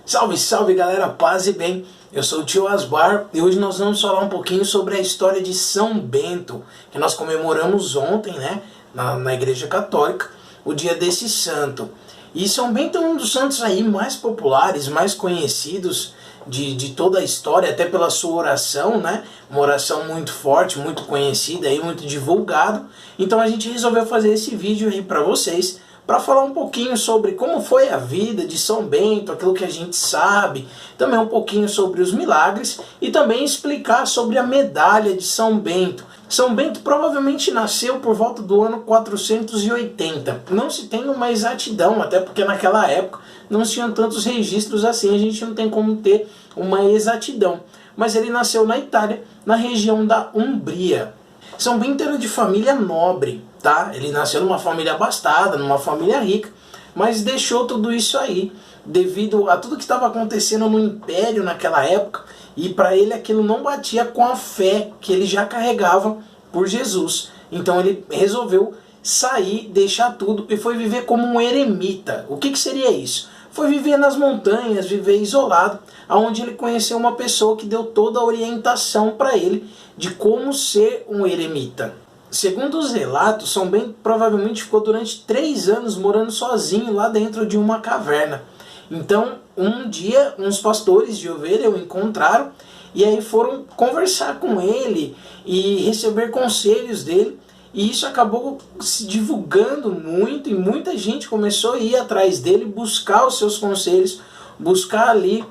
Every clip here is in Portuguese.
Salve, salve galera, paz e bem, eu sou o tio Asbar e hoje nós vamos falar um pouquinho sobre a história de São Bento, que nós comemoramos ontem, né, na Igreja Católica, o dia desse santo. E São Bento é um dos santos aí mais populares, mais conhecidos de toda a história, até pela sua oração, né, uma oração muito forte, muito conhecida, aí, muito divulgado. Então a gente resolveu fazer esse vídeo aí para vocês, para falar um pouquinho sobre como foi a vida de São Bento, aquilo que a gente sabe, também um pouquinho sobre os milagres e também explicar sobre a medalha de São Bento. São Bento provavelmente nasceu por volta do ano 480. Não se tem uma exatidão, até porque naquela época não se tinham tantos registros assim, a gente não tem como ter uma exatidão. Mas ele nasceu na Itália, na região da Umbria. São Bento era de família nobre, tá? Ele nasceu numa família abastada, numa família rica, mas deixou tudo isso aí devido a tudo que estava acontecendo no Império naquela época, e para ele aquilo não batia com a fé que ele já carregava por Jesus. Então ele resolveu sair, deixar tudo e foi viver como um eremita. O que seria isso? Foi viver nas montanhas, viver isolado, onde ele conheceu uma pessoa que deu toda a orientação para ele de como ser um eremita. Segundo os relatos, São Bento provavelmente ficou durante 3 anos morando sozinho lá dentro de uma caverna. Então, um dia, uns pastores de ovelha o encontraram e aí foram conversar com ele e receber conselhos dele. E isso acabou se divulgando muito e muita gente começou a ir atrás dele, buscar os seus conselhos, buscar ali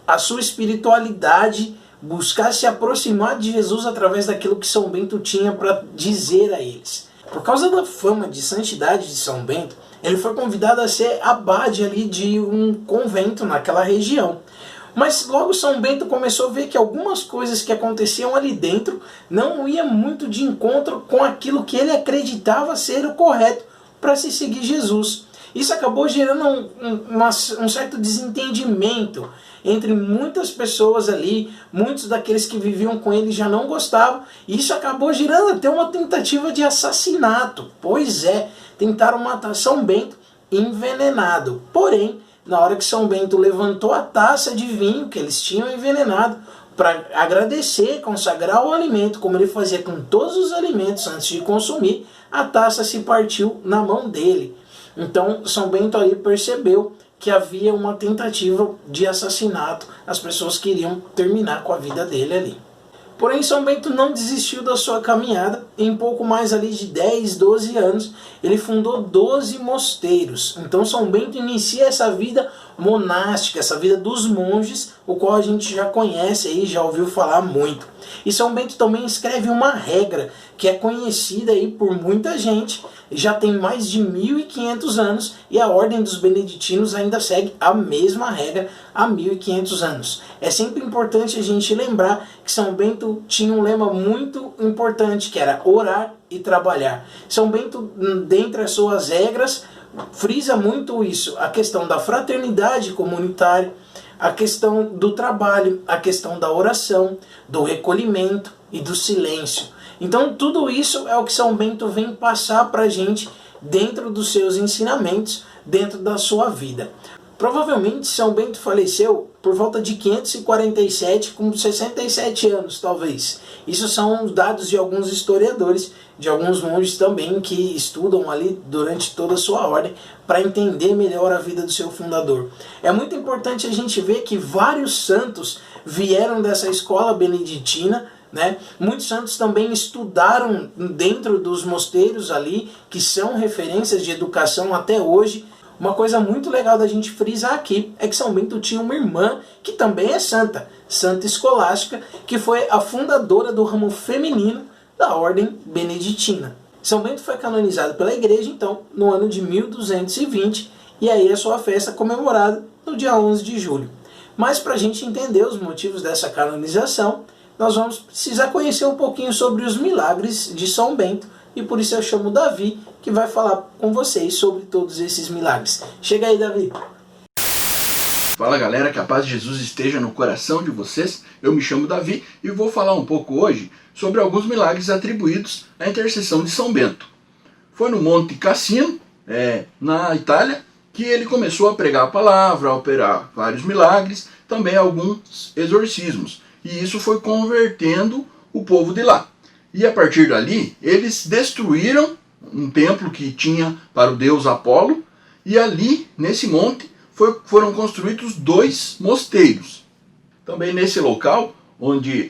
a sua espiritualidade, buscar se aproximar de Jesus através daquilo que São Bento tinha para dizer a eles. Por causa da fama de santidade de São Bento, ele foi convidado a ser abade ali de um convento naquela região. Mas logo São Bento começou a ver que algumas coisas que aconteciam ali dentro não iam muito de encontro com aquilo que ele acreditava ser o correto para se seguir Jesus. Isso acabou gerando um certo desentendimento entre muitas pessoas ali, muitos daqueles que viviam com ele já não gostavam, e isso acabou gerando até uma tentativa de assassinato. Pois é, tentaram matar São Bento envenenado. Porém, na hora que São Bento levantou a taça de vinho que eles tinham envenenado, para agradecer, consagrar o alimento, como ele fazia com todos os alimentos antes de consumir, a taça se partiu na mão dele. Então São Bento ali percebeu que havia uma tentativa de assassinato, as pessoas queriam terminar com a vida dele ali. Porém, São Bento não desistiu da sua caminhada. Em pouco mais ali de 10, 12 anos, ele fundou 12 mosteiros. Então São Bento inicia essa vida monástica, essa vida dos monges, o qual a gente já conhece aí, já ouviu falar muito. E São Bento também escreve uma regra que é conhecida aí por muita gente, já tem mais de 1500 anos e a ordem dos beneditinos ainda segue a mesma regra há 1500 anos. É sempre importante a gente lembrar que São Bento tinha um lema muito importante, que era orar e trabalhar. São Bento, dentre as suas regras, frisa muito isso, a questão da fraternidade comunitária, a questão do trabalho, a questão da oração, do recolhimento e do silêncio. Então tudo isso é o que São Bento vem passar para a gente dentro dos seus ensinamentos, dentro da sua vida. Provavelmente São Bento faleceu por volta de 547, com 67 anos talvez. Isso são dados de alguns historiadores, de alguns monges também que estudam ali durante toda a sua ordem para entender melhor a vida do seu fundador. É muito importante a gente ver que vários santos vieram dessa escola beneditina, né? Muitos santos também estudaram dentro dos mosteiros ali, que são referências de educação até hoje. Uma coisa muito legal da gente frisar aqui é que São Bento tinha uma irmã que também é santa, Santa Escolástica, que foi a fundadora do ramo feminino da ordem beneditina. São Bento foi canonizado pela igreja, então, no ano de 1220, e aí a sua festa comemorada no dia 11 de julho. Mas para a gente entender os motivos dessa canonização, nós vamos precisar conhecer um pouquinho sobre os milagres de São Bento, e por isso eu chamo Davi, que vai falar com vocês sobre todos esses milagres. Chega aí, Davi! Fala galera, que a paz de Jesus esteja no coração de vocês. Eu me chamo Davi e vou falar um pouco hoje sobre alguns milagres atribuídos à intercessão de São Bento. Foi no Monte Cassino, na Itália, que ele começou a pregar a palavra, a operar vários milagres, também alguns exorcismos. E isso foi convertendo o povo de lá. E a partir dali, eles destruíram um templo que tinha para o deus Apolo, e ali, nesse monte, foram construídos 2 mosteiros. Também nesse local, onde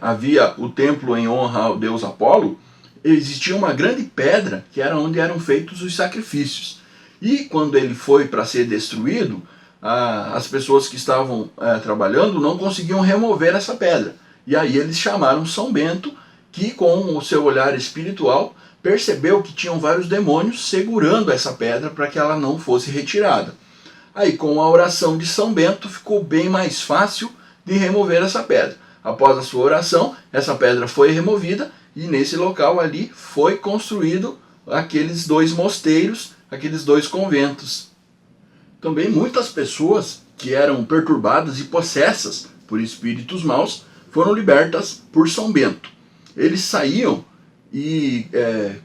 havia o templo em honra ao deus Apolo, existia uma grande pedra que era onde eram feitos os sacrifícios. E quando ele foi para ser destruído, as pessoas que estavam trabalhando não conseguiam remover essa pedra. E aí eles chamaram São Bento, que com o seu olhar espiritual percebeu que tinham vários demônios segurando essa pedra para que ela não fosse retirada. Aí com a oração de São Bento ficou bem mais fácil de remover essa pedra. Após a sua oração, essa pedra foi removida e nesse local ali foi construído aqueles 2 mosteiros, aqueles 2 conventos. Também muitas pessoas que eram perturbadas e possessas por espíritos maus foram libertas por São Bento. Eles saíam e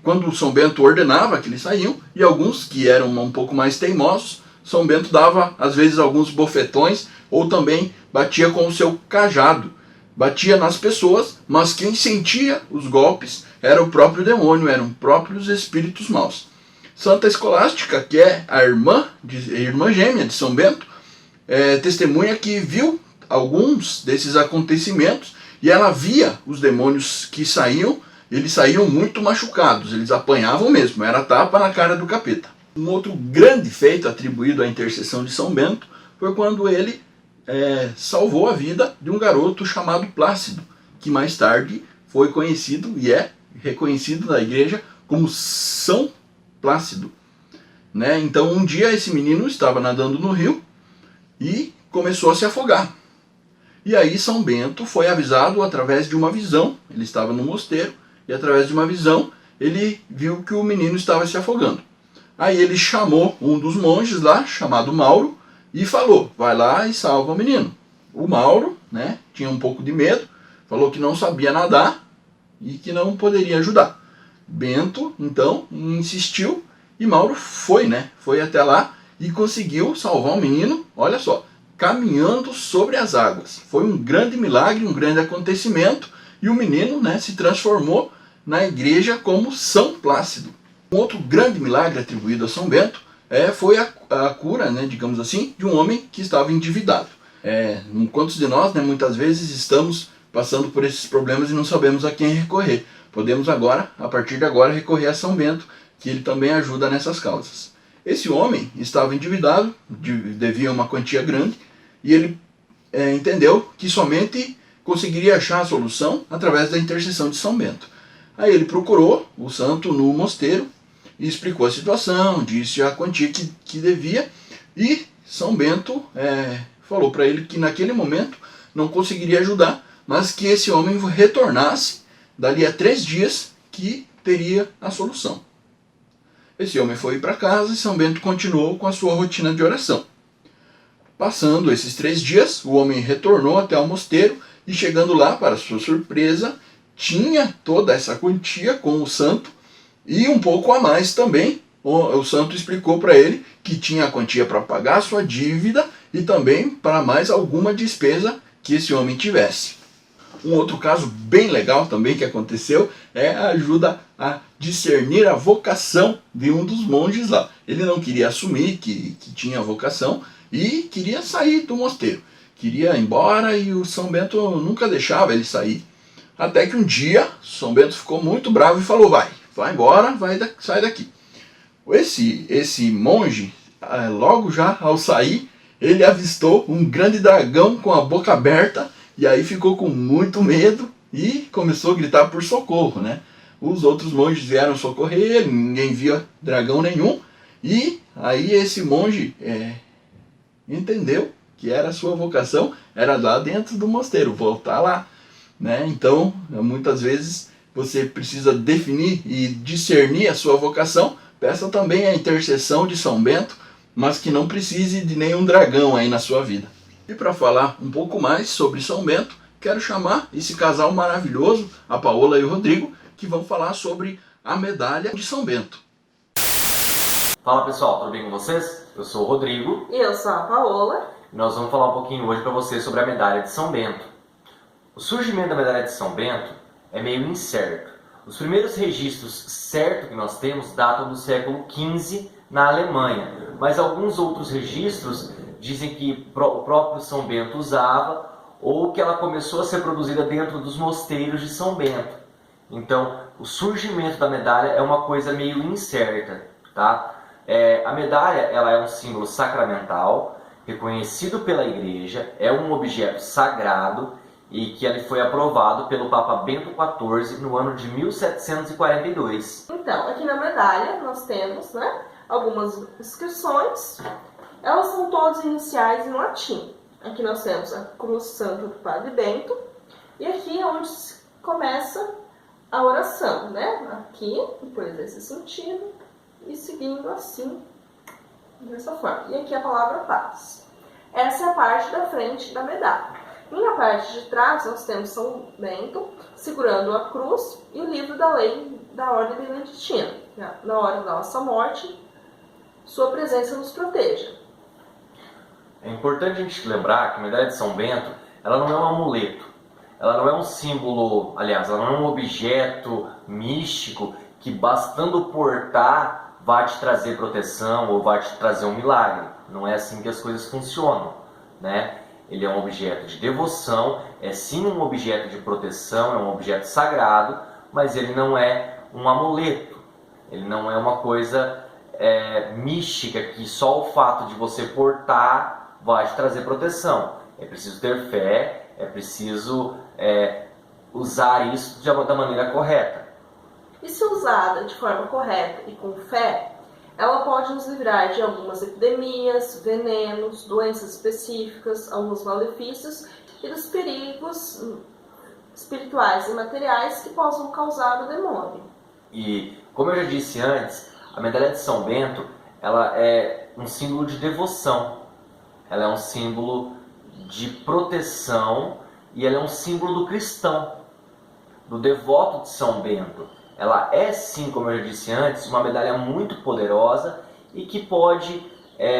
quando São Bento ordenava que eles saíam, e alguns que eram um pouco mais teimosos, São Bento dava às vezes alguns bofetões ou também batia com o seu cajado. Batia nas pessoas, mas quem sentia os golpes era o próprio demônio, eram próprios espíritos maus. Santa Escolástica, que é a irmã gêmea de São Bento, testemunha que viu alguns desses acontecimentos e ela via os demônios que saíam, eles saíam muito machucados, eles apanhavam mesmo, era tapa na cara do capeta. Um outro grande feito atribuído à intercessão de São Bento foi quando ele salvou a vida de um garoto chamado Plácido, que mais tarde foi conhecido e é reconhecido na igreja como São Plácido. Então um dia esse menino estava nadando no rio e começou a se afogar. E aí São Bento foi avisado através de uma visão. Ele estava no mosteiro e através de uma visão ele viu que o menino estava se afogando. Aí ele chamou um dos monges lá, chamado Mauro, e falou: vai lá e salva o menino. O Mauro, tinha um pouco de medo, falou que não sabia nadar e que não poderia ajudar. Bento, então, insistiu e Mauro foi até lá e conseguiu salvar o menino, olha só, caminhando sobre as águas. Foi um grande milagre, um grande acontecimento, e o menino se transformou na igreja como São Plácido. Um outro grande milagre atribuído a São Bento foi a cura, digamos assim, de um homem que estava endividado. Quantos de nós, muitas vezes, estamos passando por esses problemas e não sabemos a quem recorrer? Podemos agora, a partir de agora, recorrer a São Bento, que ele também ajuda nessas causas. Esse homem estava endividado, devia uma quantia grande, e ele entendeu que somente conseguiria achar a solução através da intercessão de São Bento. Aí ele procurou o santo no mosteiro e explicou a situação, disse a quantia que devia, e São Bento falou para ele que naquele momento não conseguiria ajudar, mas que esse homem retornasse dali a 3 dias que teria a solução. Esse homem foi para casa e São Bento continuou com a sua rotina de oração. Passando esses 3 dias, o homem retornou até o mosteiro e chegando lá, para sua surpresa, tinha toda essa quantia com o santo e um pouco a mais também. O santo explicou para ele que tinha a quantia para pagar a sua dívida e também para mais alguma despesa que esse homem tivesse. Um outro caso bem legal também que aconteceu é a ajuda a discernir a vocação de um dos monges lá. Ele não queria assumir que tinha vocação e queria sair do mosteiro. Queria ir embora e o São Bento nunca deixava ele sair. Até que um dia São Bento ficou muito bravo e falou: vai embora, sai daqui. Esse monge, logo já ao sair, ele avistou um grande dragão com a boca aberta. E aí ficou com muito medo e começou a gritar por socorro, Os outros monges vieram socorrer ele, ninguém via dragão nenhum. E aí esse monge entendeu que era a sua vocação, era lá dentro do mosteiro, voltar lá. Então, muitas vezes você precisa definir e discernir a sua vocação. Peça também a intercessão de São Bento, mas que não precise de nenhum dragão aí na sua vida. E para falar um pouco mais sobre São Bento, quero chamar esse casal maravilhoso, a Paola e o Rodrigo, que vão falar sobre a medalha de São Bento. Fala pessoal, tudo bem com vocês? Eu sou o Rodrigo. E eu sou a Paola. E nós vamos falar um pouquinho hoje para você sobre a medalha de São Bento. O surgimento da medalha de São Bento é meio incerto. Os primeiros registros certos que nós temos datam do século XV na Alemanha, mas alguns outros registros dizem que o próprio São Bento usava ou que ela começou a ser produzida dentro dos mosteiros de São Bento. Então, o surgimento da medalha é uma coisa meio incerta, tá? A medalha ela é um símbolo sacramental, reconhecido pela Igreja, é um objeto sagrado e que ele foi aprovado pelo Papa Bento XIV no ano de 1742. Então, aqui na medalha nós temos, algumas inscrições. Elas são todas iniciais em latim. Aqui nós temos a Cruz Santa do Padre Bento e aqui é onde começa a oração, Aqui, depois desse sentido e seguindo assim, dessa forma. E aqui a palavra paz. Essa é a parte da frente da medalha. E na parte de trás nós temos São Bento segurando a cruz e o livro da lei da Ordem Beneditina. Na hora da nossa morte, sua presença nos proteja. É importante a gente lembrar que a medalha de São Bento ela não é um amuleto, ela não é um símbolo, aliás, ela não é um objeto místico que bastando portar vai te trazer proteção ou vai te trazer um milagre. Não é assim que as coisas funcionam, Ele é um objeto de devoção, é sim um objeto de proteção, é um objeto sagrado, mas ele não é um amuleto, ele não é uma coisa mística que só o fato de você portar vai te trazer proteção. É preciso ter fé, é preciso usar isso da maneira correta. E se usada de forma correta e com fé, ela pode nos livrar de algumas epidemias, venenos, doenças específicas, alguns malefícios e dos perigos espirituais e materiais que possam causar o demônio. E, como eu já disse antes, a medalha de São Bento ela é um símbolo de devoção, ela é um símbolo de proteção e ela é um símbolo do cristão, do devoto de São Bento. Ela é sim, como eu já disse antes, uma medalha muito poderosa e que pode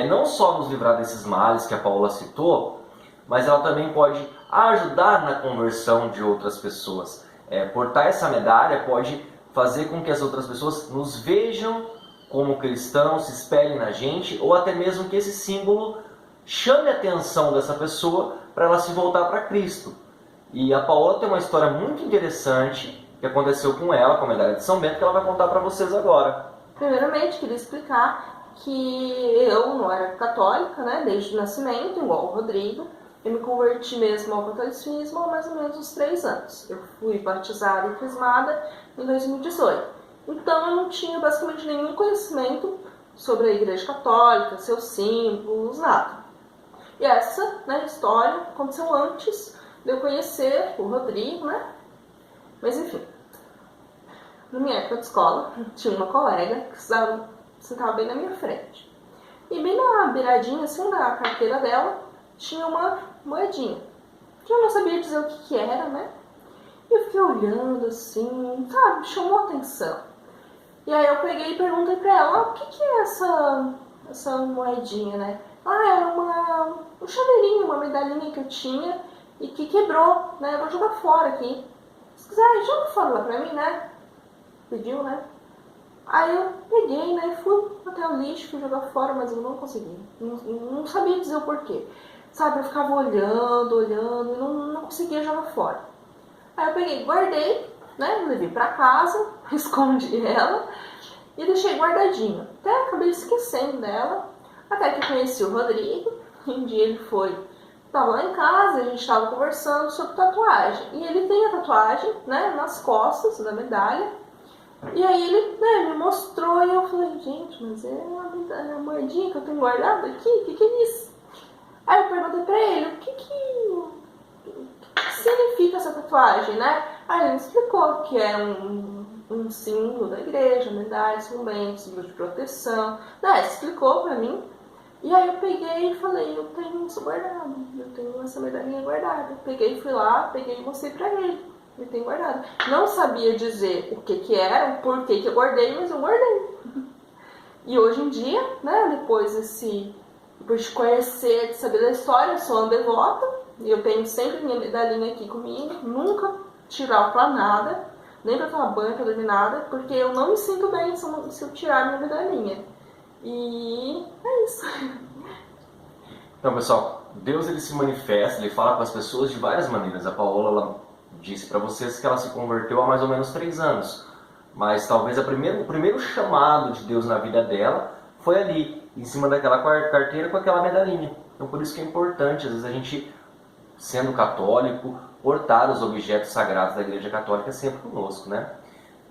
não só nos livrar desses males que a Paola citou, mas ela também pode ajudar na conversão de outras pessoas. Portar essa medalha pode fazer com que as outras pessoas nos vejam como cristãos, se espelhem na gente, ou até mesmo que esse símbolo chame a atenção dessa pessoa para ela se voltar para Cristo. E a Paola tem uma história muito interessante que aconteceu com ela, com a medalha de São Bento, que ela vai contar para vocês agora. Primeiramente, queria explicar que eu não era católica, desde o nascimento, igual o Rodrigo. Eu me converti mesmo ao catolicismo há mais ou menos uns 3 anos. Eu fui batizada e crismada em 2018. Então eu não tinha basicamente nenhum conhecimento sobre a Igreja Católica, seus símbolos, nada. E essa história aconteceu antes de eu conhecer o Rodrigo, Mas enfim, na minha época de escola, tinha uma colega que sentava bem na minha frente. E bem na beiradinha, assim, da carteira dela, tinha uma moedinha. Que eu não sabia dizer o que era, E eu fiquei olhando assim, me chamou a atenção. E aí eu peguei e perguntei pra ela, o que é essa moedinha, era um chaveirinho, uma medalhinha que eu tinha e que quebrou, Eu vou jogar fora aqui. Se quiser, joga fora lá pra mim, Pediu, Aí eu peguei, e fui até o lixo, fui jogar fora, mas eu não consegui. Não sabia dizer o porquê. Eu ficava olhando, e não conseguia jogar fora. Aí eu peguei, guardei, levei pra casa, escondi ela e deixei guardadinho. Até acabei esquecendo dela, até que eu conheci o Rodrigo. Um dia ele estava lá em casa, a gente estava conversando sobre tatuagem. E ele tem a tatuagem, nas costas da medalha. E aí ele me mostrou e eu falei, gente, mas é uma moedinha que eu tenho guardado aqui? O que é isso? Aí eu perguntei pra ele, o que significa essa tatuagem, Aí ele me explicou que é um símbolo da igreja, medalha, São Bento, símbolo de proteção. Explicou pra mim. E aí eu peguei e falei, eu tenho isso guardado, eu tenho essa medalhinha guardada. Eu peguei, fui lá, peguei e mostrei pra ele. Eu tenho guardado. Não sabia dizer o que era, o porquê que eu guardei, mas eu guardei. E hoje em dia, né, depois de conhecer, de saber da história, eu sou uma devota, e eu tenho sempre minha medalhinha aqui comigo, nunca tirar pra nada, nem pra tomar banho, pra dormir nada, porque eu não me sinto bem se eu tirar minha medalhinha. E é isso. Então, pessoal, Deus ele se manifesta, ele fala com as pessoas de várias maneiras. A Paola ela disse para vocês que ela se converteu há mais ou menos 3 anos. Mas talvez o primeiro chamado de Deus na vida dela foi ali, em cima daquela carteira com aquela medalhinha. Então por isso que é importante, às vezes a gente, sendo católico, portar os objetos sagrados da Igreja Católica sempre conosco, né?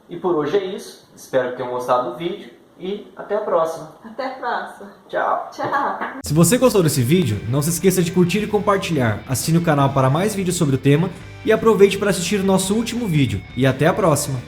E por hoje é isso. Espero que tenham gostado do vídeo e até a próxima. Até a próxima. Tchau. Tchau. Se você gostou desse vídeo, não se esqueça de curtir e compartilhar. Assine o canal para mais vídeos sobre o tema e aproveite para assistir o nosso último vídeo. E até a próxima.